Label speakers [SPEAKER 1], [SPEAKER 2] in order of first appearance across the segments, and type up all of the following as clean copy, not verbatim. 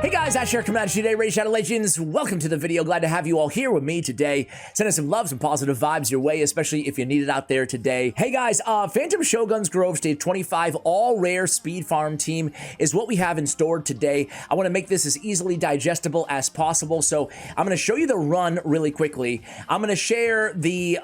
[SPEAKER 1] Hey guys, Ash here coming at you today, Raid Shadow Legends. Welcome to the video. Glad to have you all here with me today. Sending some love, some positive vibes your way, especially if you need it out there today. Hey guys, Phatom Shoguns Grove Stage 25 all rare speed farm team is what we have in store today. I want to make this as easily digestible as possible, so I'm going to show you the run really quickly. I'm going to share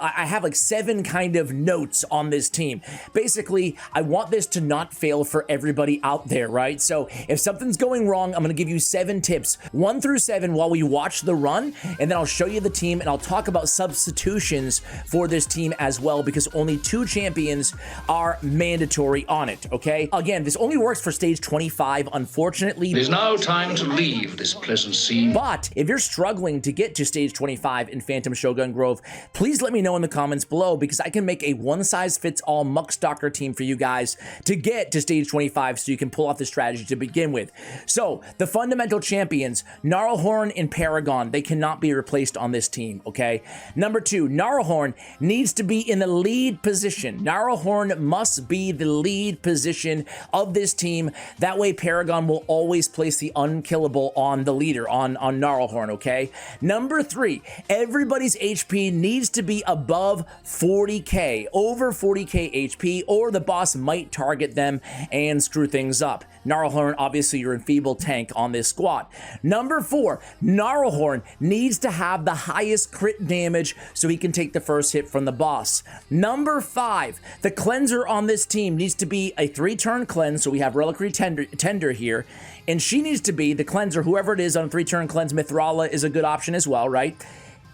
[SPEAKER 1] I have like 7 kind of notes on this team. Basically, I want this to not fail for everybody out there, right? So if something's going wrong, I'm going to give you 7 tips, 1 through 7, while we watch the run, and then I'll show you the team and I'll talk about substitutions for this team as well, because only 2 champions are mandatory on it, okay? Again, this only works for stage 25, unfortunately.
[SPEAKER 2] It is now time to leave this pleasant scene.
[SPEAKER 1] But if you're struggling to get to stage 25 in Phatom Shogun Grove, please let me know in the comments below, because I can make a one-size-fits-all Muckstalker team for you guys to get to stage 25 so you can pull off the strategy to begin with. So, the fundamental champions, Gnarlhorn and Paragon, they cannot be replaced on this team, okay? Number 2, Gnarlhorn needs to be in the lead position. Gnarlhorn must be the lead position of this team. That way, Paragon will always place the unkillable on the leader, on Gnarlhorn, okay? Number 3, everybody's HP needs to be above 40k, over 40k HP, or the boss might target them and screw things up. Gnarlhorn, obviously, your enfeebled tank on this squad. Number 4, Gnarlhorn needs to have the highest crit damage so he can take the first hit from the boss. Number 5, the cleanser on this team needs to be a 3-turn cleanse, so we have Reliquary Tender here, and she needs to be, the cleanser, whoever it is on a 3-turn cleanse, Mithrala is a good option as well, right?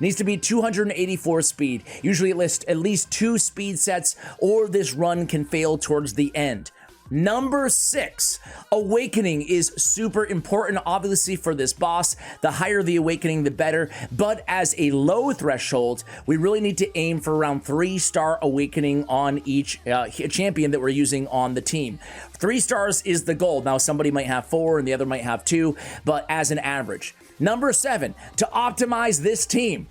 [SPEAKER 1] Needs to be 284 speed, usually at least 2 speed sets, or this run can fail towards the end. Number 6, Awakening is super important, obviously, for this boss. The higher the Awakening, the better. But as a low threshold, we really need to aim for around 3-star Awakening on each champion that we're using on the team. 3 stars is the goal. Now, somebody might have 4 and the other might have 2, but as an average. Number 7, to optimize this team,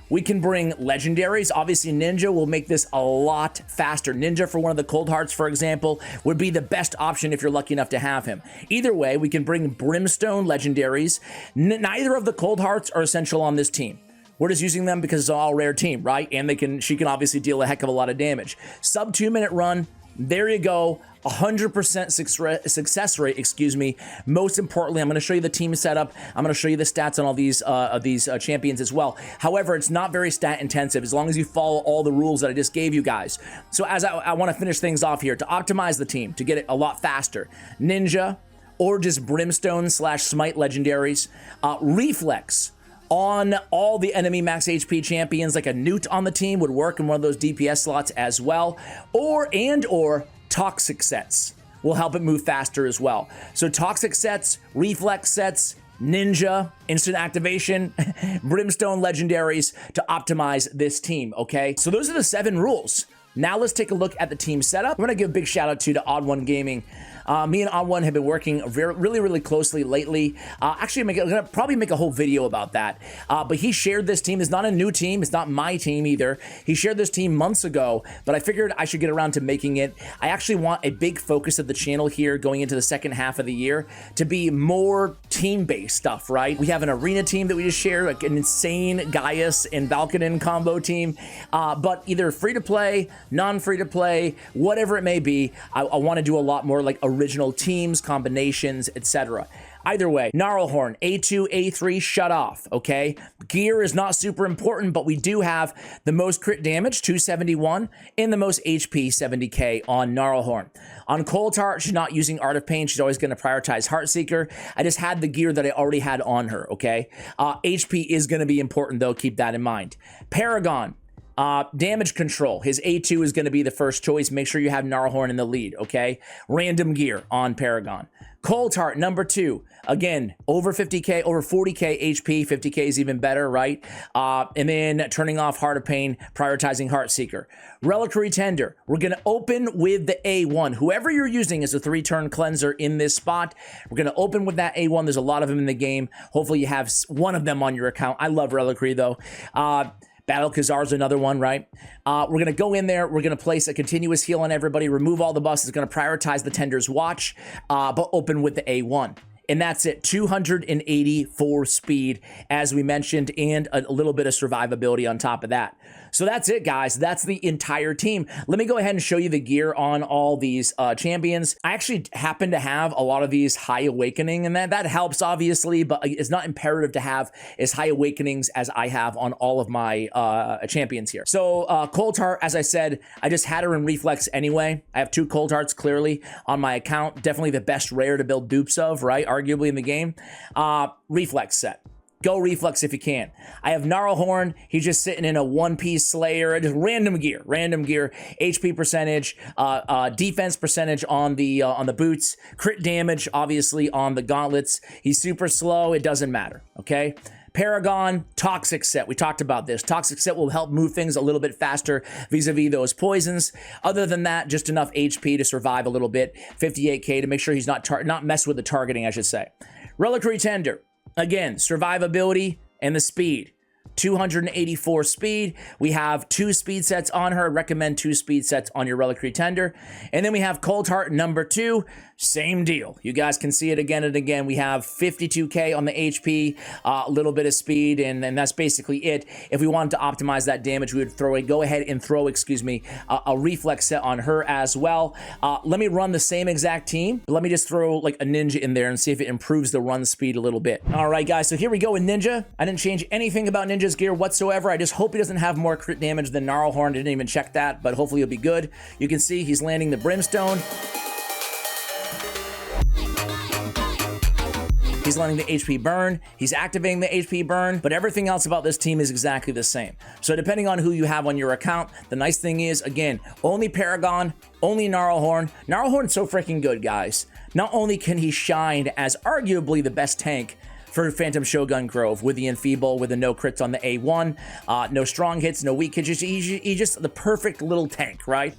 [SPEAKER 1] we can bring legendaries. Obviously, Ninja will make this a lot faster. Ninja, for one of the Cold Hearts, for example, would be the best option if you're lucky enough to have him. Either way, we can bring Brimstone legendaries. Neither of the Cold Hearts are essential on this team. We're just using them because it's an all-rare team, right? And she can obviously deal a heck of a lot of damage. Sub 2-minute run, there you go. 100% success rate, excuse me. Most importantly, I'm going to show you the team setup. I'm going to show you the stats on all these champions as well. However, it's not very stat intensive as long as you follow all the rules that I just gave you guys. So as I want to finish things off here, to optimize the team, to get it a lot faster, Ninja or just Brimstone / Smite legendaries, Reflex on all the enemy max HP champions, like a Newt on the team would work in one of those DPS slots as well, or Toxic sets will help it move faster as well. So Toxic sets, Reflex sets, Ninja, instant activation, Brimstone legendaries to optimize this team, okay? So those are the 7 rules. Now let's take a look at the team setup. I'm gonna give a big shout out to Odd One Gaming. Me and Odd One have been working really closely lately. Actually, I'm gonna probably make a whole video about that. But he shared this team. It's not a new team. It's not my team either. He shared this team months ago, but I figured I should get around to making it. I actually want a big focus of the channel here going into the second half of the year to be more team-based stuff, right? We have an arena team that we just shared, like an insane Gaius and Valkanen combo team, but either free-to-play, non-free-to-play, whatever it may be, I want to do a lot more like original teams, combinations, etc. Either way, Gnarlhorn, A2, A3, shut off, okay? Gear is not super important, but we do have the most crit damage, 271, and the most HP, 70k on Gnarlhorn. On Cold Heart, she's not using Art of Pain. She's always going to prioritize Heartseeker. I just had the gear that I already had on her, okay? HP is going to be important, though. Keep that in mind. Paragon. Damage control. His A2 is going to be the first choice. Make sure you have Gnarlhorn in the lead, okay? Random gear on Paragon. Cold Heart, number 2. Again, over 50k, over 40k HP. 50k is even better, right? And then turning off Heart of Pain, prioritizing Heartseeker. Reliquary Tender. We're going to open with the A1. Whoever you're using as a 3-turn cleanser in this spot, we're going to open with that A1. There's a lot of them in the game. Hopefully you have one of them on your account. I love Reliquary, though. Battle Khazar's another one, right? We're going to go in there. We're going to place a continuous heal on everybody, remove all the buffs. It's going to prioritize the Tender's Watch, but open with the A1. And that's it, 284 speed, as we mentioned, and a little bit of survivability on top of that. So that's it, guys. That's the entire team. Let me go ahead and show you the gear on all these champions. I actually happen to have a lot of these high awakening, and that helps, obviously, but it's not imperative to have as high awakenings as I have on all of my champions here. So Cold Heart, as I said, I just had her in Reflex anyway. I have 2 Cold Hearts clearly on my account. Definitely the best rare to build dupes of, right? Arguably in the game. Reflex set. Go Reflex if you can. I have Gnarlhorn. He's just sitting in a one-piece Slayer. Just random gear. HP percentage, defense percentage on the boots, crit damage obviously on the gauntlets. He's super slow. It doesn't matter. Okay. Paragon, Toxic set. We talked about this. Toxic set will help move things a little bit faster vis-a-vis those poisons. Other than that, just enough HP to survive a little bit. 58k to make sure he's not mess with the targeting, I should say. Reliquary Tender. Again, survivability and the speed. 284 speed. We have 2 speed sets on her. Recommend 2 speed sets on your Reliquary Tender. And then we have Cold Heart number 2. Same deal. You guys can see it again and again. We have 52k on the HP, a little bit of speed, and that's basically it. If we wanted to optimize that damage, we would go ahead and throw, a reflex set on her as well. Let me run the same exact team. Let me just throw like a Ninja in there and see if it improves the run speed a little bit. All right, guys, so here we go with Ninja. I didn't change anything about Ninja's gear whatsoever. I just hope he doesn't have more crit damage than Gnarlhorn. I didn't even check that, but hopefully he'll be good. You can see he's landing the Brimstone. He's letting the HP burn, he's activating the HP burn, but everything else about this team is exactly the same. So depending on who you have on your account, the nice thing is, again, only Paragon, only Gnarlhorn. Gnarlhorn's so freaking good, guys. Not only can he shine as arguably the best tank for Phatom Shogun Grove with the Enfeeble, with the no crits on the A1, no strong hits, no weak hits, he's just the perfect little tank, right?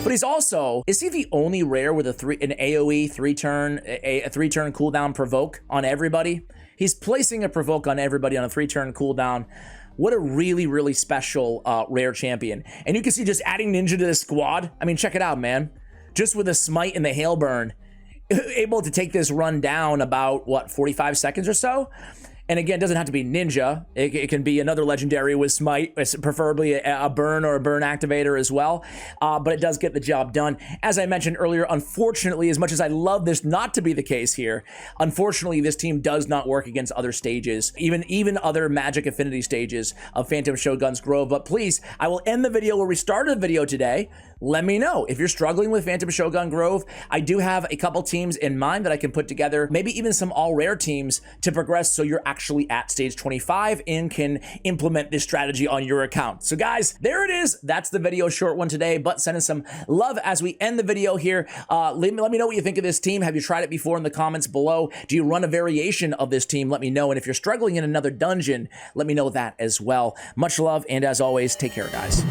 [SPEAKER 1] But he's also, is he the only rare with an AoE 3-turn, a 3-turn cooldown provoke on everybody? He's placing a provoke on everybody on a 3-turn cooldown. What a really, really special rare champion. And you can see just adding Ninja to the squad. I mean, check it out, man. Just with the Smite and the Hail Burn, able to take this run down about, what, 45 seconds or so? And again, it doesn't have to be Ninja. It can be another legendary with Smite, preferably a burn or a burn activator as well. But it does get the job done. As I mentioned earlier, unfortunately, as much as I love this not to be the case here, unfortunately, this team does not work against other stages, even other Magic Affinity stages of Phatom Shogun's Grove. But please, I will end the video where we started the video today. Let me know if you're struggling with Phatom Shogun Grove. I do have a couple teams in mind that I can put together, maybe even some all rare teams to progress so you're actually at stage 25 and can implement this strategy on your account. So guys, there it is. That's the video, short one today, but sending some love as we end the video here. Let me know what you think of this team. Have you tried it before in the comments below? Do you run a variation of this team? Let me know. And if you're struggling in another dungeon, let me know that as well. Much love, and as always, take care, guys.